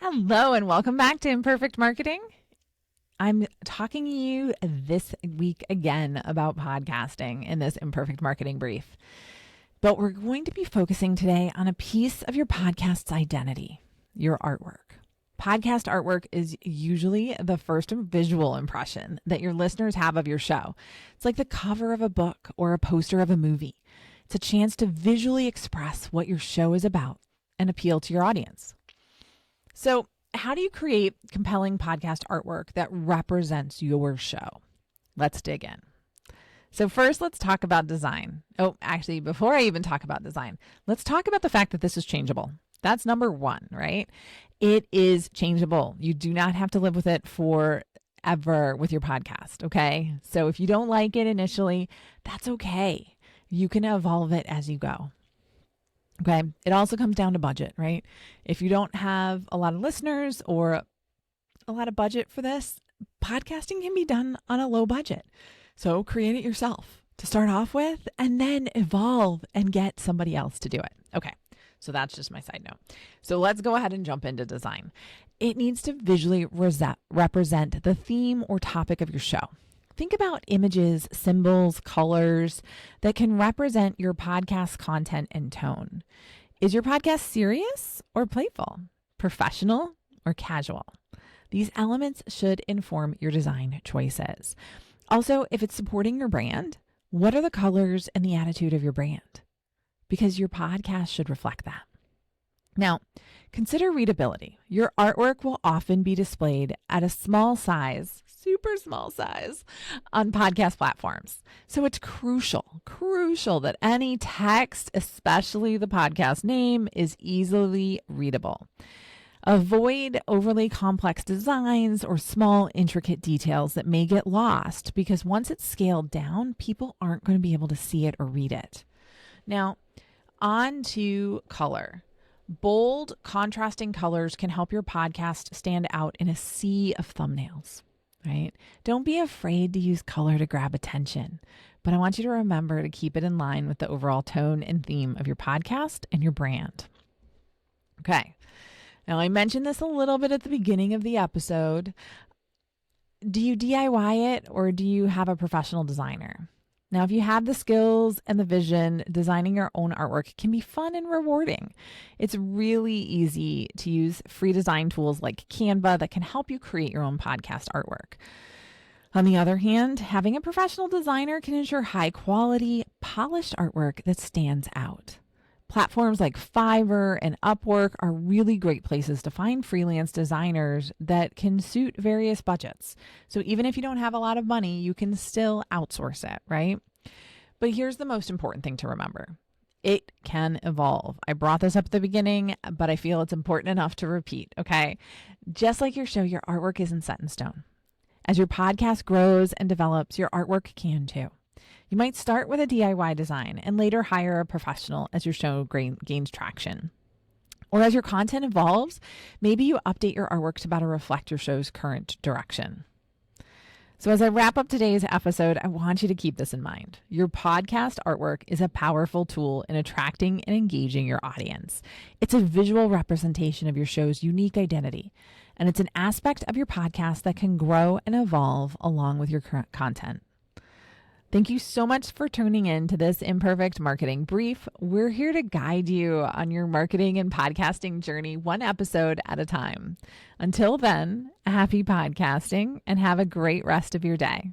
Hello and welcome back to Imperfect Marketing. I'm talking to you this week again about podcasting in this Imperfect Marketing brief. But we're going to be focusing today on a piece of your podcast's identity, your artwork. Podcast artwork is usually the first visual impression that your listeners have of your show. It's like the cover of a book or a poster of a movie. It's a chance to visually express what your show is about and appeal to your audience. So, how do you create compelling podcast artwork that represents your show? Let's dig in. So first, let's talk about design. Oh, actually, before I even talk about design, let's talk about the fact that this is changeable. That's number one, right? It is changeable. You do not have to live with it forever with your podcast, okay? So if you don't like it initially, that's okay. You can evolve it as you go. Okay. It also comes down to budget, right? If you don't have a lot of listeners or a lot of budget for this, podcasting can be done on a low budget. So create it yourself to start off with and then evolve and get somebody else to do it. Okay. So that's just my side note. So let's go ahead and jump into design. It needs to visually represent the theme or topic of your show. Think about images, symbols, colors that can represent your podcast content and tone. Is your podcast serious or playful, professional or casual? These elements should inform your design choices. Also, if it's supporting your brand, what are the colors and the attitude of your brand? Because your podcast should reflect that. Now, consider readability. Your artwork will often be displayed at a small size, super small size, on podcast platforms. So it's crucial that any text, especially the podcast name, is easily readable. Avoid overly complex designs or small, intricate details that may get lost because once it's scaled down, people aren't going to be able to see it or read it. Now, on to color. Bold, contrasting colors can help your podcast stand out in a sea of thumbnails, right? Don't be afraid to use color to grab attention, but I want you to remember to keep it in line with the overall tone and theme of your podcast and your brand. Okay. Now, I mentioned this a little bit at the beginning of the episode. Do you DIY it or do you have a professional designer? Now, if you have the skills and the vision, designing your own artwork can be fun and rewarding. It's really easy to use free design tools like Canva that can help you create your own podcast artwork. On the other hand, having a professional designer can ensure high quality, polished artwork that stands out. Platforms like Fiverr and Upwork are really great places to find freelance designers that can suit various budgets. So even if you don't have a lot of money, you can still outsource it, right? But here's the most important thing to remember. It can evolve. I brought this up at the beginning, but I feel it's important enough to repeat, okay? Just like your show, your artwork isn't set in stone. As your podcast grows and develops, your artwork can too. You might start with a DIY design and later hire a professional as your show gains traction. Or as your content evolves, maybe you update your artwork to better reflect your show's current direction. So as I wrap up today's episode, I want you to keep this in mind. Your podcast artwork is a powerful tool in attracting and engaging your audience. It's a visual representation of your show's unique identity, and it's an aspect of your podcast that can grow and evolve along with your current content. Thank you so much for tuning in to this Imperfect Marketing Brief. We're here to guide you on your marketing and podcasting journey, one episode at a time. Until then, happy podcasting and have a great rest of your day.